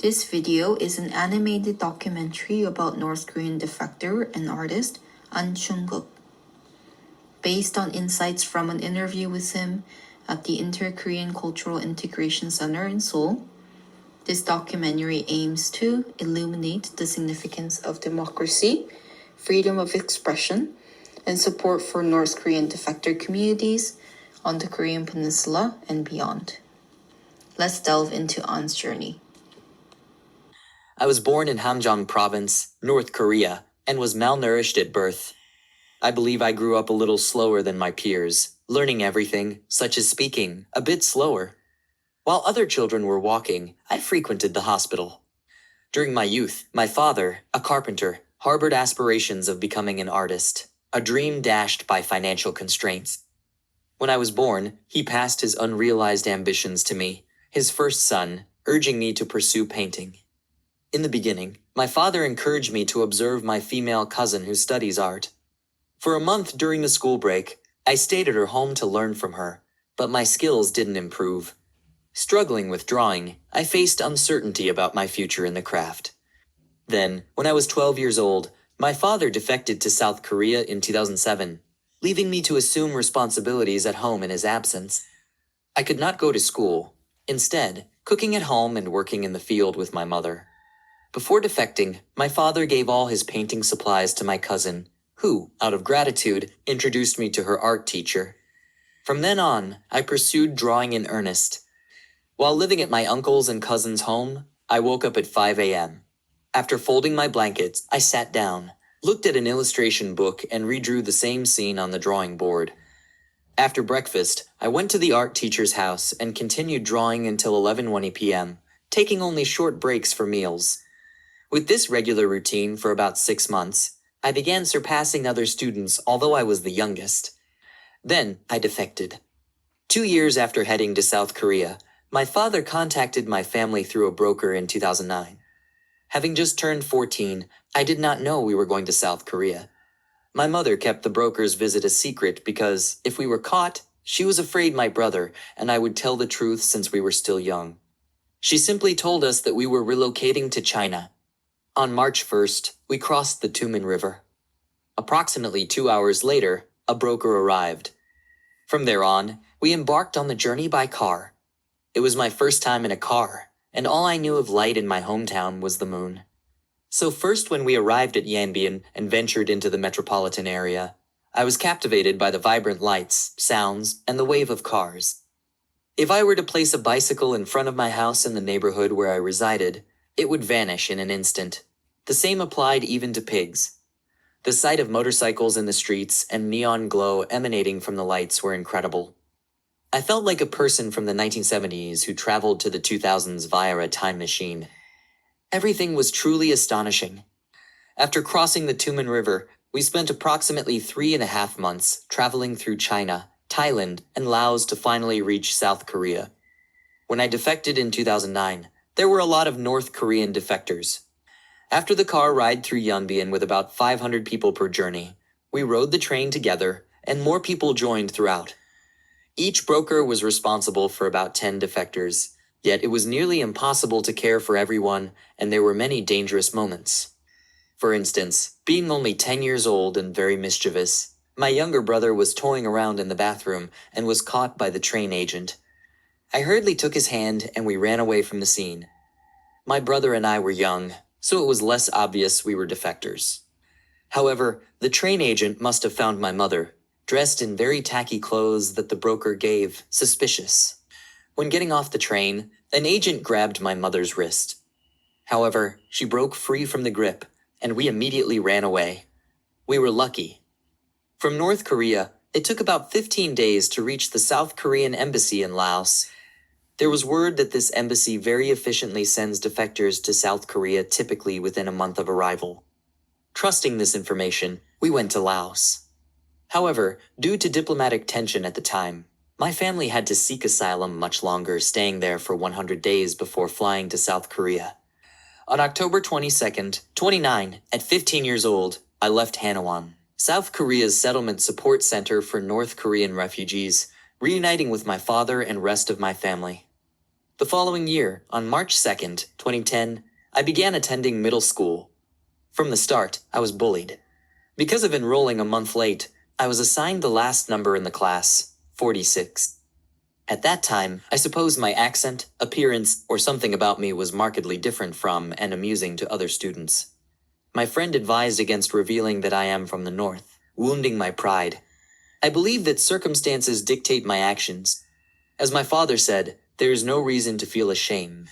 This video is an animated documentary about North Korean defector and artist Ahn Chung Guk. Based on insights from an interview with him at the Inter-Korean Cultural Integration Center in Seoul, this documentary aims to illuminate the significance of democracy, freedom of expression, and support for North Korean defector communities on the Korean Peninsula and beyond. Let's delve into Ahn's journey. I was born in Hamgyong Province, North Korea, and was malnourished at birth. I believe I grew up a little slower than my peers, learning everything, such as speaking, a bit slower. While other children were walking, I frequented the hospital. During my youth, my father, a carpenter, harbored aspirations of becoming an artist, a dream dashed by financial constraints. When I was born, he passed his unrealized ambitions to me, his first son, urging me to pursue painting. In the beginning, my father encouraged me to observe my female cousin who studies art. For a month during the school break, I stayed at her home to learn from her, but my skills didn't improve. Struggling with drawing, I faced uncertainty about my future in the craft. Then, when I was 12 years old, my father defected to South Korea in 2007, leaving me to assume responsibilities at home in his absence. I could not go to school, instead, cooking at home and working in the field with my mother. Before defecting, my father gave all his painting supplies to my cousin, who, out of gratitude, introduced me to her art teacher. From then on, I pursued drawing in earnest. While living at my uncle's and cousin's home, I woke up at 5 a.m. After folding my blankets, I sat down, looked at an illustration book, and redrew the same scene on the drawing board. After breakfast, I went to the art teacher's house and continued drawing until 11:20 p.m., taking only short breaks for meals. With this regular routine for about 6 months, I began surpassing other students, although I was the youngest. Then, I defected. 2 years after heading to South Korea, my father contacted my family through a broker in 2009. Having just turned 14, I did not know we were going to South Korea. My mother kept the broker's visit a secret because, if we were caught, she was afraid my brother and I would tell the truth since we were still young. She simply told us that we were relocating to China. On March 1st, we crossed the Tumen River. Approximately 2 hours later, a broker arrived. From there on, we embarked on the journey by car. It was my first time in a car, and all I knew of light in my hometown was the moon. So first, when we arrived at Yanbian and ventured into the metropolitan area, I was captivated by the vibrant lights, sounds, and the wave of cars. If I were to place a bicycle in front of my house in the neighborhood where I resided, it would vanish in an instant. The same applied even to pigs. The sight of motorcycles in the streets and neon glow emanating from the lights were incredible. I felt like a person from the 1970s who traveled to the 2000s via a time machine. Everything was truly astonishing. After crossing the Tumen River, we spent approximately 3.5 months traveling through China, Thailand, and Laos to finally reach South Korea. When I defected in 2009, there were a lot of North Korean defectors. After the car ride through Yanbian with about 500 people per journey, we rode the train together, and more people joined throughout. Each broker was responsible for about 10 defectors, yet it was nearly impossible to care for everyone, and there were many dangerous moments. For instance, being only 10 years old and very mischievous, my younger brother was toying around in the bathroom and was caught by the train agent. I hurriedly took his hand and we ran away from the scene. My brother and I were young, so it was less obvious we were defectors. However, the train agent must have found my mother, dressed in very tacky clothes that the broker gave, suspicious. When getting off the train, an agent grabbed my mother's wrist. However, she broke free from the grip, and we immediately ran away. We were lucky. From North Korea, it took about 15 days to reach the South Korean embassy in Laos. There was word that this embassy very efficiently sends defectors to South Korea typically within a month of arrival. Trusting this information, we went to Laos. However, due to diplomatic tension at the time, my family had to seek asylum much longer, staying there for 100 days before flying to South Korea. On October 22nd, 29, at 15 years old, I left Hanwon, South Korea's settlement support center for North Korean refugees, reuniting with my father and rest of my family. The following year, on March 2nd, 2010, I began attending middle school. From the start, I was bullied. Because of enrolling a month late, I was assigned the last number in the class, 46. At that time, I suppose my accent, appearance, or something about me was markedly different from and amusing to other students. My friend advised against revealing that I am from the north, wounding my pride. I believe that circumstances dictate my actions. As my father said, there is no reason to feel ashamed.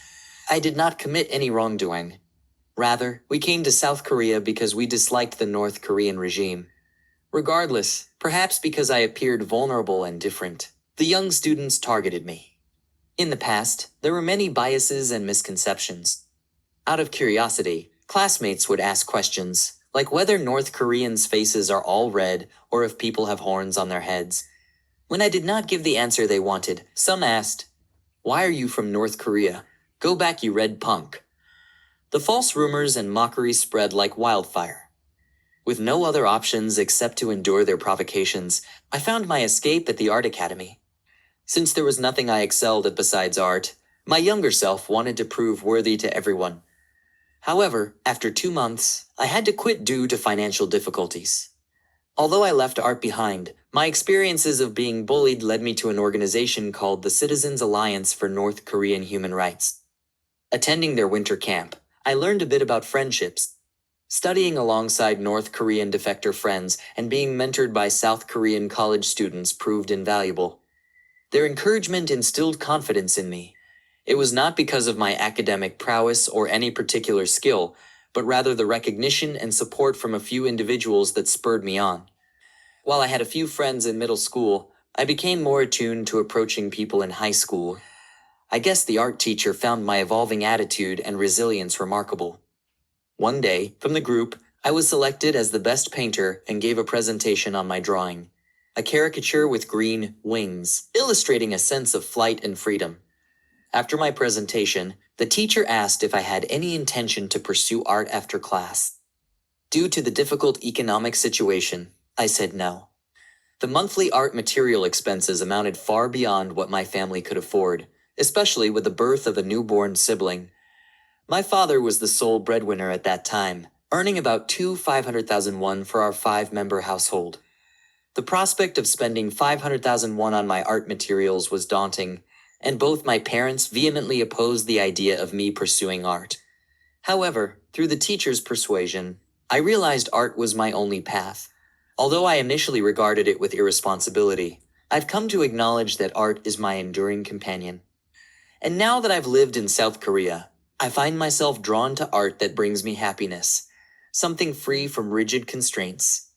I did not commit any wrongdoing. Rather, we came to South Korea because we disliked the North Korean regime. Regardless, perhaps because I appeared vulnerable and different, the young students targeted me. In the past, there were many biases and misconceptions. Out of curiosity, classmates would ask questions, like whether North Koreans' faces are all red or if people have horns on their heads. When I did not give the answer they wanted, some asked, "Why are you from North Korea? Go back, you red punk." The false rumors and mockery spread like wildfire. With no other options except to endure their provocations, I found my escape at the art academy. Since there was nothing I excelled at besides art, my younger self wanted to prove worthy to everyone. However, after 2 months, I had to quit due to financial difficulties. Although I left art behind, my experiences of being bullied led me to an organization called the Citizens Alliance for North Korean Human Rights. Attending their winter camp, I learned a bit about friendships. Studying alongside North Korean defector friends and being mentored by South Korean college students proved invaluable. Their encouragement instilled confidence in me. It was not because of my academic prowess or any particular skill, but rather the recognition and support from a few individuals that spurred me on. While I had a few friends in middle school, I became more attuned to approaching people in high school. I guess the art teacher found my evolving attitude and resilience remarkable. One day, from the group, I was selected as the best painter and gave a presentation on my drawing. A caricature with green wings, illustrating a sense of flight and freedom. After my presentation, the teacher asked if I had any intention to pursue art after class. Due to the difficult economic situation, I said no. The monthly art material expenses amounted far beyond what my family could afford, especially with the birth of a newborn sibling. My father was the sole breadwinner at that time, earning about 500,000 won for our 5-member household. The prospect of spending 500,000 won on my art materials was daunting, and both my parents vehemently opposed the idea of me pursuing art. However, through the teacher's persuasion, I realized art was my only path. Although I initially regarded it with irresponsibility, I've come to acknowledge that art is my enduring companion. And now that I've lived in South Korea, I find myself drawn to art that brings me happiness, something free from rigid constraints.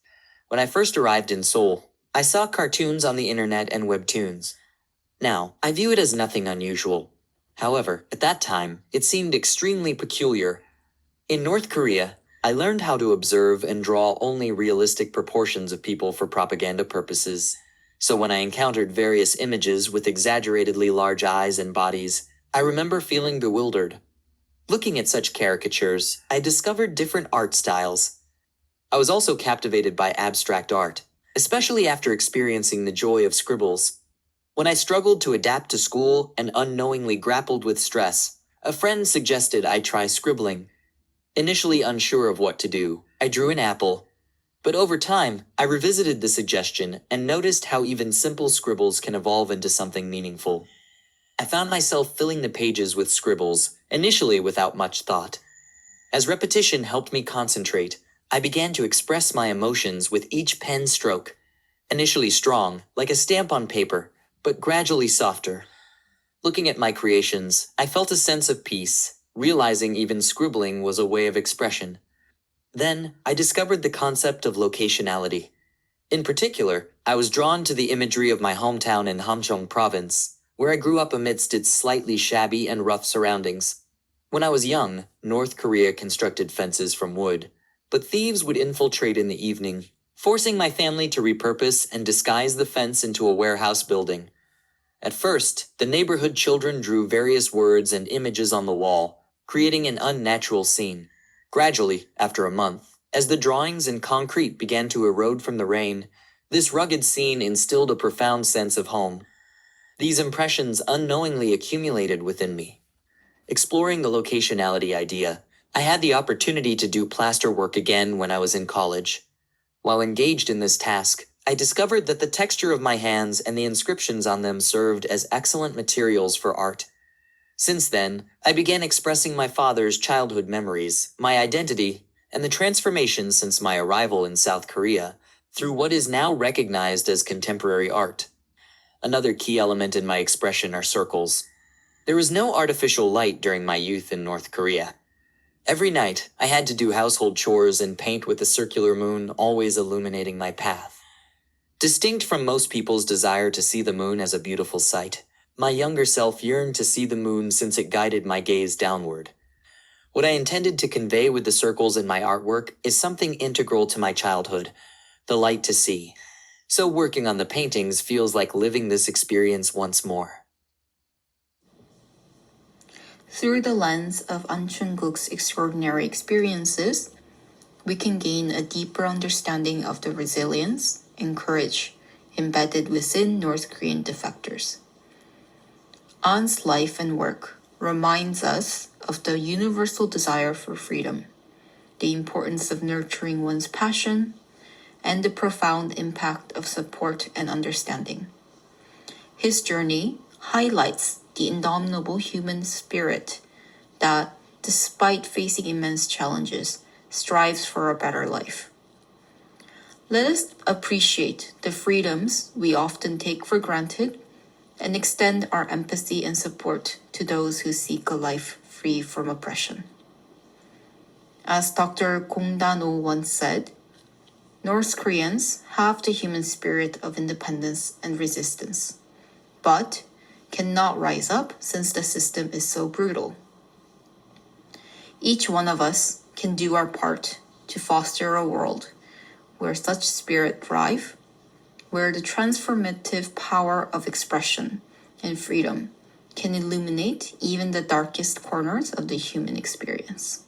When I first arrived in Seoul, I saw cartoons on the internet and webtoons. Now, I view it as nothing unusual. However, at that time, it seemed extremely peculiar. In North Korea, I learned how to observe and draw only realistic proportions of people for propaganda purposes. So when I encountered various images with exaggeratedly large eyes and bodies, I remember feeling bewildered. Looking at such caricatures, I discovered different art styles. I was also captivated by abstract art, especially after experiencing the joy of scribbles. When I struggled to adapt to school and unknowingly grappled with stress, a friend suggested I try scribbling. Initially unsure of what to do, I drew an apple. But over time, I revisited the suggestion and noticed how even simple scribbles can evolve into something meaningful. I found myself filling the pages with scribbles, initially without much thought. As repetition helped me concentrate, I began to express my emotions with each pen stroke. Initially strong, like a stamp on paper, but gradually softer. Looking at my creations, I felt a sense of peace, realizing even scribbling was a way of expression. Then, I discovered the concept of locationality. In particular, I was drawn to the imagery of my hometown in Hamgyong province, where I grew up amidst its slightly shabby and rough surroundings. When I was young, North Korea constructed fences from wood, but thieves would infiltrate in the evening, forcing my family to repurpose and disguise the fence into a warehouse building. At first, the neighborhood children drew various words and images on the wall, creating an unnatural scene. Gradually, after a month, as the drawings and concrete began to erode from the rain, this rugged scene instilled a profound sense of home. These impressions unknowingly accumulated within me. Exploring the locationality idea, I had the opportunity to do plaster work again when I was in college. While engaged in this task, I discovered that the texture of my hands and the inscriptions on them served as excellent materials for art. Since then, I began expressing my father's childhood memories, my identity, and the transformation since my arrival in South Korea through what is now recognized as contemporary art. Another key element in my expression are circles. There was no artificial light during my youth in North Korea. Every night, I had to do household chores and paint with the circular moon always illuminating my path. Distinct from most people's desire to see the moon as a beautiful sight, my younger self yearned to see the moon since it guided my gaze downward. What I intended to convey with the circles in my artwork is something integral to my childhood, the light to see. So working on the paintings feels like living this experience once more. Through the lens of Ahn Chung Guk's extraordinary experiences, we can gain a deeper understanding of the resilience and courage embedded within North Korean defectors. Ahn's life and work reminds us of the universal desire for freedom, the importance of nurturing one's passion, and the profound impact of support and understanding. His journey highlights the indomitable human spirit that, despite facing immense challenges, strives for a better life. Let us appreciate the freedoms we often take for granted and extend our empathy and support to those who seek a life free from oppression. As Dr. Kong Dan-oh once said, North Koreans have the human spirit of independence and resistance, but cannot rise up since the system is so brutal. Each one of us can do our part to foster a world where such spirit thrive, where the transformative power of expression and freedom can illuminate even the darkest corners of the human experience.